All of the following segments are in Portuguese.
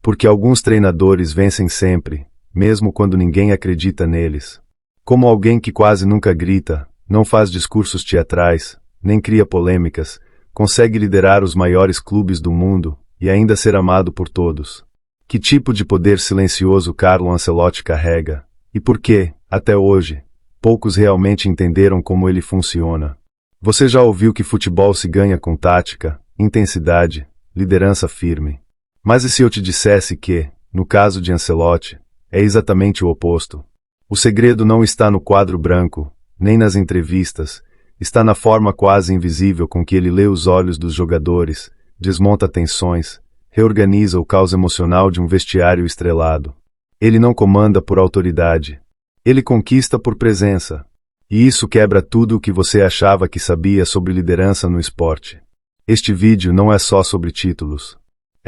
Porque alguns treinadores vencem sempre, mesmo quando ninguém acredita neles. Como alguém que quase nunca grita, não faz discursos teatrais, nem cria polêmicas, consegue liderar os maiores clubes do mundo e ainda ser amado por todos. Que tipo de poder silencioso Carlo Ancelotti carrega? E por que, até hoje, poucos realmente entenderam como ele funciona? Você já ouviu que futebol se ganha com tática, intensidade, liderança firme. Mas e se eu te dissesse que, no caso de Ancelotti, é exatamente o oposto? O segredo não está no quadro branco, nem nas entrevistas, está na forma quase invisível com que ele lê os olhos dos jogadores, desmonta tensões, reorganiza o caos emocional de um vestiário estrelado. Ele não comanda por autoridade. Ele conquista por presença. E isso quebra tudo o que você achava que sabia sobre liderança no esporte. Este vídeo não é só sobre títulos.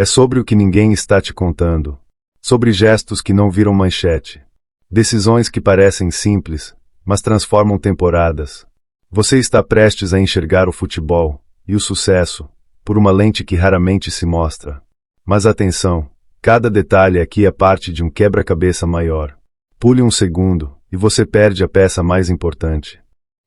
É sobre o que ninguém está te contando. Sobre gestos que não viram manchete. Decisões que parecem simples, mas transformam temporadas. Você está prestes a enxergar o futebol, e o sucesso, por uma lente que raramente se mostra. Mas atenção, cada detalhe aqui é parte de um quebra-cabeça maior. Pule um segundo, e você perde a peça mais importante.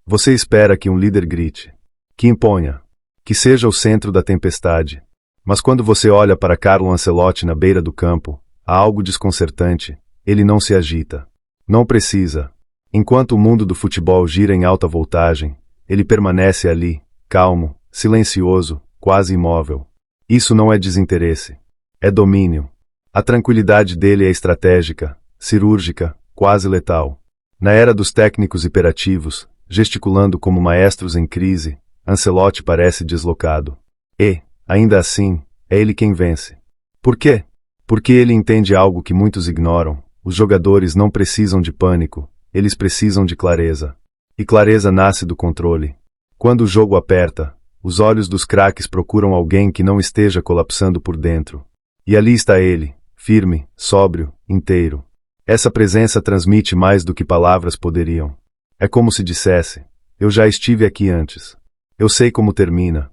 Você espera que um líder grite, que imponha, que seja o centro da tempestade. Mas quando você olha para Carlo Ancelotti na beira do campo, há algo desconcertante, ele não se agita. Não precisa. Enquanto o mundo do futebol gira em alta voltagem, ele permanece ali, calmo, silencioso, quase imóvel. Isso não é desinteresse. É domínio. A tranquilidade dele é estratégica, cirúrgica, quase letal. Na era dos técnicos hiperativos, gesticulando como maestros em crise, Ancelotti parece deslocado. E, ainda assim, é ele quem vence. Por quê? Porque ele entende algo que muitos ignoram. Os jogadores não precisam de pânico, eles precisam de clareza. E clareza nasce do controle. Quando o jogo aperta, os olhos dos craques procuram alguém que não esteja colapsando por dentro. E ali está ele, firme, sóbrio, inteiro. Essa presença transmite mais do que palavras poderiam. É como se dissesse, eu já estive aqui antes. Eu sei como termina.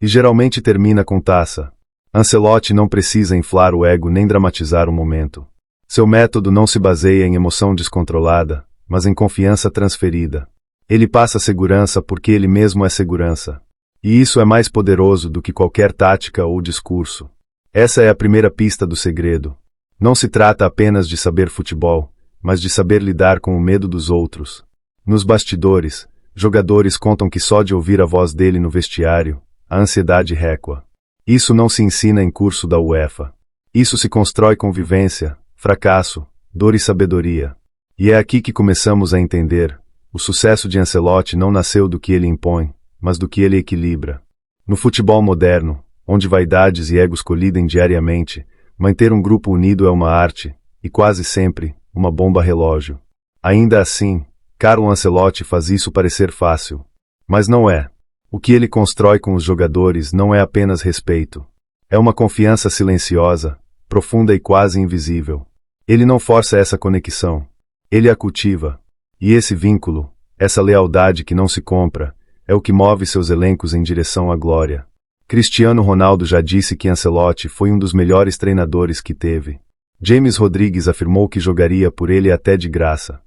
E geralmente termina com taça. Ancelotti não precisa inflar o ego nem dramatizar o momento. Seu método não se baseia em emoção descontrolada, mas em confiança transferida. Ele passa segurança porque ele mesmo é segurança. E isso é mais poderoso do que qualquer tática ou discurso. Essa é a primeira pista do segredo. Não se trata apenas de saber futebol, mas de saber lidar com o medo dos outros. Nos bastidores, jogadores contam que só de ouvir a voz dele no vestiário, a ansiedade recua. Isso não se ensina em curso da UEFA. Isso se constrói com vivência, fracasso, dor e sabedoria. E é aqui que começamos a entender, o sucesso de Ancelotti não nasceu do que ele impõe, mas do que ele equilibra. No futebol moderno, onde vaidades e egos colidem diariamente, manter um grupo unido é uma arte, e quase sempre, uma bomba relógio. Ainda assim, Carlo Ancelotti faz isso parecer fácil. Mas não é. O que ele constrói com os jogadores não é apenas respeito. É uma confiança silenciosa, profunda e quase invisível. Ele não força essa conexão. Ele a cultiva. E esse vínculo, essa lealdade que não se compra, é o que move seus elencos em direção à glória. Cristiano Ronaldo já disse que Ancelotti foi um dos melhores treinadores que teve. James Rodrigues afirmou que jogaria por ele até de graça.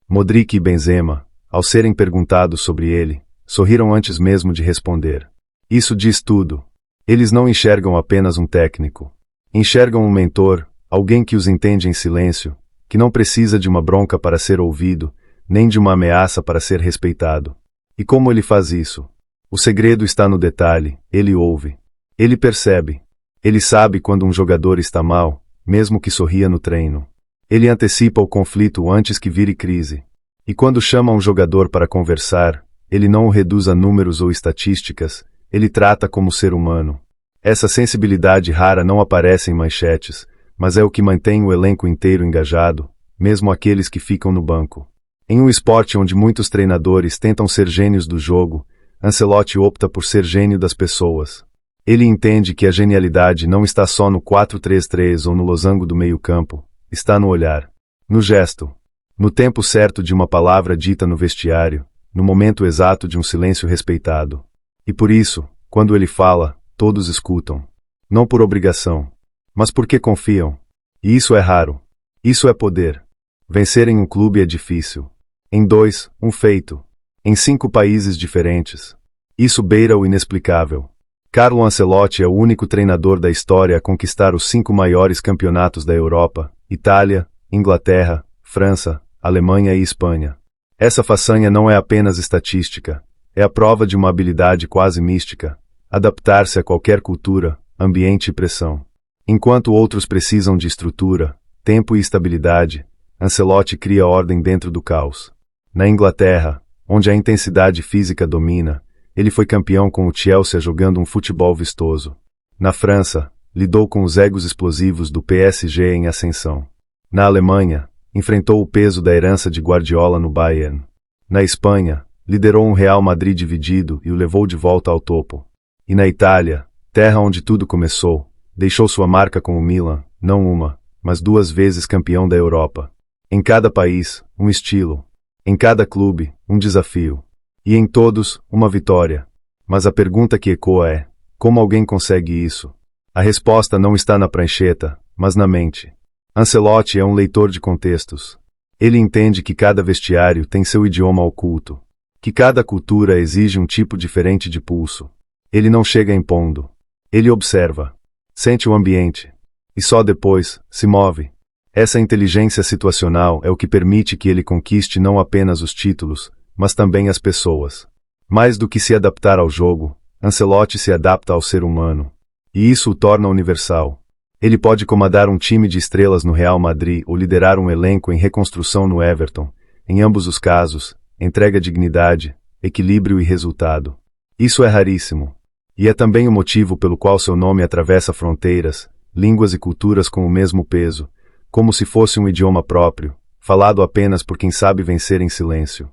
Modric e Benzema, ao serem perguntados sobre ele, sorriram antes mesmo de responder. Isso diz tudo. Eles não enxergam apenas um técnico. Enxergam um mentor, alguém que os entende em silêncio, que não precisa de uma bronca para ser ouvido, nem de uma ameaça para ser respeitado. E como ele faz isso? O segredo está no detalhe, ele ouve. Ele percebe. Ele sabe quando um jogador está mal, mesmo que sorria no treino. Ele antecipa o conflito antes que vire crise. E quando chama um jogador para conversar, ele não o reduz a números ou estatísticas, ele trata como ser humano. Essa sensibilidade rara não aparece em manchetes, mas é o que mantém o elenco inteiro engajado, mesmo aqueles que ficam no banco. Em um esporte onde muitos treinadores tentam ser gênios do jogo, Ancelotti opta por ser gênio das pessoas. Ele entende que a genialidade não está só no 4-3-3 ou no losango do meio-campo, está no olhar, no gesto, no tempo certo de uma palavra dita no vestiário, no momento exato de um silêncio respeitado. E por isso, quando ele fala, todos escutam. Não por obrigação, Mas porque confiam? E isso é raro. Isso é poder. Vencer em um clube é difícil. Em 2, um feito. Em 5 países diferentes. Isso beira o inexplicável. Carlo Ancelotti é o único treinador da história a conquistar os 5 maiores campeonatos da Europa: Itália, Inglaterra, França, Alemanha e Espanha. Essa façanha não é apenas estatística, é a prova de uma habilidade quase mística: adaptar-se a qualquer cultura, ambiente e pressão. Enquanto outros precisam de estrutura, tempo e estabilidade, Ancelotti cria ordem dentro do caos. Na Inglaterra, onde a intensidade física domina, ele foi campeão com o Chelsea jogando um futebol vistoso. Na França, lidou com os egos explosivos do PSG em ascensão. Na Alemanha, enfrentou o peso da herança de Guardiola no Bayern. Na Espanha, liderou um Real Madrid dividido e o levou de volta ao topo. E na Itália, terra onde tudo começou, deixou sua marca com o Milan, não uma, mas 2 vezes campeão da Europa. Em cada país, um estilo. Em cada clube, um desafio. E em todos, uma vitória. Mas a pergunta que ecoa é: como alguém consegue isso? A resposta não está na prancheta, mas na mente. Ancelotti é um leitor de contextos. Ele entende que cada vestiário tem seu idioma oculto. Que cada cultura exige um tipo diferente de pulso. Ele não chega impondo. Ele observa. Sente o ambiente. E só depois, se move. Essa inteligência situacional é o que permite que ele conquiste não apenas os títulos, mas também as pessoas. Mais do que se adaptar ao jogo, Ancelotti se adapta ao ser humano. E isso o torna universal. Ele pode comandar um time de estrelas no Real Madrid ou liderar um elenco em reconstrução no Everton. Em ambos os casos, entrega dignidade, equilíbrio e resultado. Isso é raríssimo. E é também o motivo pelo qual seu nome atravessa fronteiras, línguas e culturas com o mesmo peso, como se fosse um idioma próprio, falado apenas por quem sabe vencer em silêncio.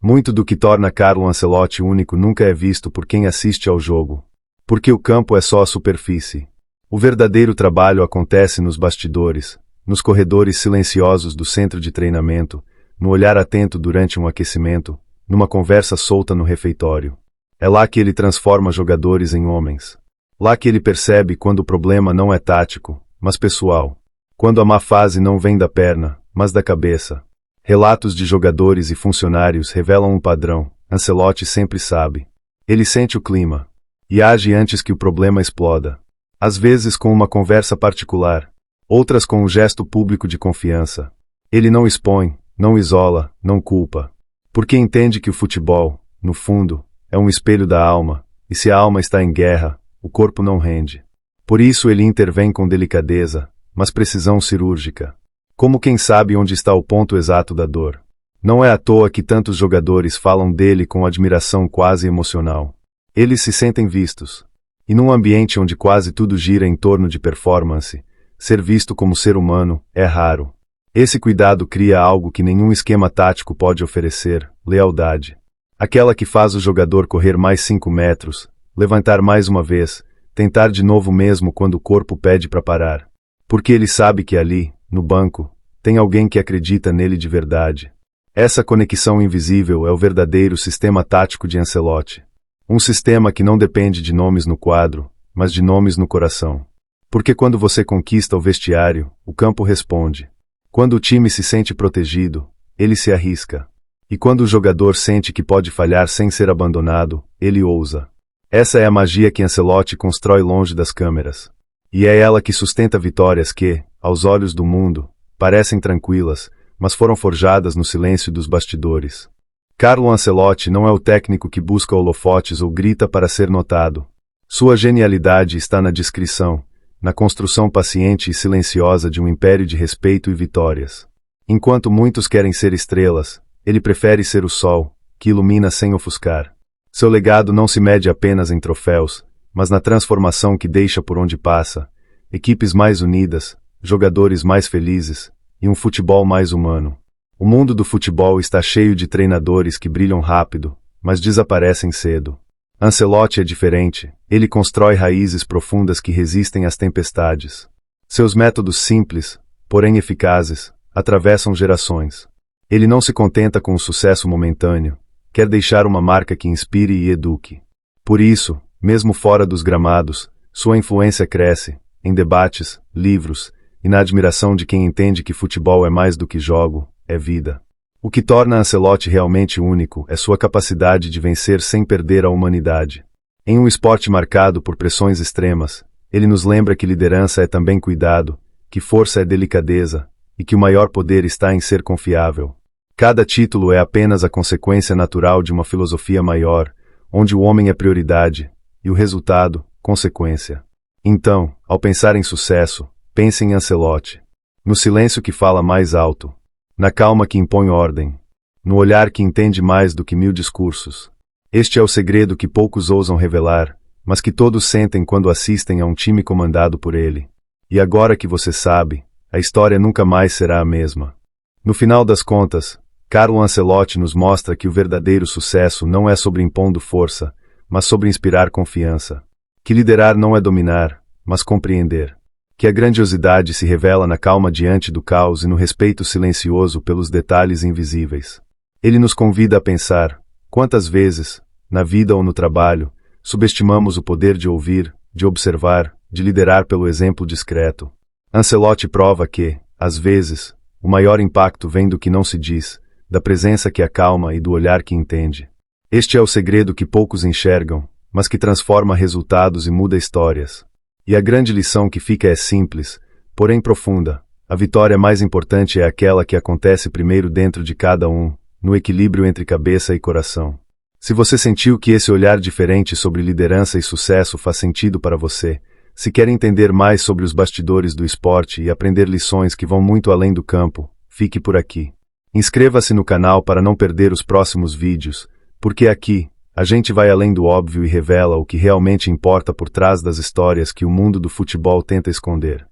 Muito do que torna Carlo Ancelotti único nunca é visto por quem assiste ao jogo. Porque o campo é só a superfície. O verdadeiro trabalho acontece nos bastidores, nos corredores silenciosos do centro de treinamento, no olhar atento durante um aquecimento, numa conversa solta no refeitório. É lá que ele transforma jogadores em homens. Lá que ele percebe quando o problema não é tático, mas pessoal. Quando a má fase não vem da perna, mas da cabeça. Relatos de jogadores e funcionários revelam um padrão: Ancelotti sempre sabe. Ele sente o clima. E age antes que o problema exploda. Às vezes com uma conversa particular, outras com um gesto público de confiança. Ele não expõe, não isola, não culpa. Porque entende que o futebol, no fundo, é um espelho da alma, e se a alma está em guerra, o corpo não rende. Por isso ele intervém com delicadeza, mas precisão cirúrgica. Como quem sabe onde está o ponto exato da dor. Não é à toa que tantos jogadores falam dele com admiração quase emocional. Eles se sentem vistos. E num ambiente onde quase tudo gira em torno de performance, ser visto como ser humano é raro. Esse cuidado cria algo que nenhum esquema tático pode oferecer: lealdade. Aquela que faz o jogador correr mais 5 metros, levantar mais uma vez, tentar de novo mesmo quando o corpo pede para parar. Porque ele sabe que ali, no banco, tem alguém que acredita nele de verdade. Essa conexão invisível é o verdadeiro sistema tático de Ancelotti. Um sistema que não depende de nomes no quadro, mas de nomes no coração. Porque quando você conquista o vestiário, o campo responde. Quando o time se sente protegido, ele se arrisca. E quando o jogador sente que pode falhar sem ser abandonado, ele ousa. Essa é a magia que Ancelotti constrói longe das câmeras. E é ela que sustenta vitórias que, aos olhos do mundo, parecem tranquilas, mas foram forjadas no silêncio dos bastidores. Carlo Ancelotti não é o técnico que busca holofotes ou grita para ser notado. Sua genialidade está na discrição, na construção paciente e silenciosa de um império de respeito e vitórias. Enquanto muitos querem ser estrelas, ele prefere ser o sol, que ilumina sem ofuscar. Seu legado não se mede apenas em troféus, mas na transformação que deixa por onde passa, equipes mais unidas, jogadores mais felizes, e um futebol mais humano. O mundo do futebol está cheio de treinadores que brilham rápido, mas desaparecem cedo. Ancelotti é diferente, ele constrói raízes profundas que resistem às tempestades. Seus métodos simples, porém eficazes, atravessam gerações. Ele não se contenta com o sucesso momentâneo, quer deixar uma marca que inspire e eduque. Por isso, mesmo fora dos gramados, sua influência cresce, em debates, livros, e na admiração de quem entende que futebol é mais do que jogo, é vida. O que torna Ancelotti realmente único é sua capacidade de vencer sem perder a humanidade. Em um esporte marcado por pressões extremas, ele nos lembra que liderança é também cuidado, que força é delicadeza, e que o maior poder está em ser confiável. Cada título é apenas a consequência natural de uma filosofia maior, onde o homem é prioridade, e o resultado, consequência. Então, ao pensar em sucesso, pense em Ancelotti. No silêncio que fala mais alto, na calma que impõe ordem, no olhar que entende mais do que 1000 discursos. Este é o segredo que poucos ousam revelar, mas que todos sentem quando assistem a um time comandado por ele. E agora que você sabe, a história nunca mais será a mesma. No final das contas, Carlo Ancelotti nos mostra que o verdadeiro sucesso não é sobre impondo força, mas sobre inspirar confiança. Que liderar não é dominar, mas compreender. Que a grandiosidade se revela na calma diante do caos e no respeito silencioso pelos detalhes invisíveis. Ele nos convida a pensar, quantas vezes, na vida ou no trabalho, subestimamos o poder de ouvir, de observar, de liderar pelo exemplo discreto. Ancelotti prova que, às vezes, o maior impacto vem do que não se diz, da presença que acalma e do olhar que entende. Este é o segredo que poucos enxergam, mas que transforma resultados e muda histórias. E a grande lição que fica é simples, porém profunda. A vitória mais importante é aquela que acontece primeiro dentro de cada um, no equilíbrio entre cabeça e coração. Se você sentiu que esse olhar diferente sobre liderança e sucesso faz sentido para você, se quer entender mais sobre os bastidores do esporte e aprender lições que vão muito além do campo, fique por aqui. Inscreva-se no canal para não perder os próximos vídeos, porque aqui, a gente vai além do óbvio e revela o que realmente importa por trás das histórias que o mundo do futebol tenta esconder.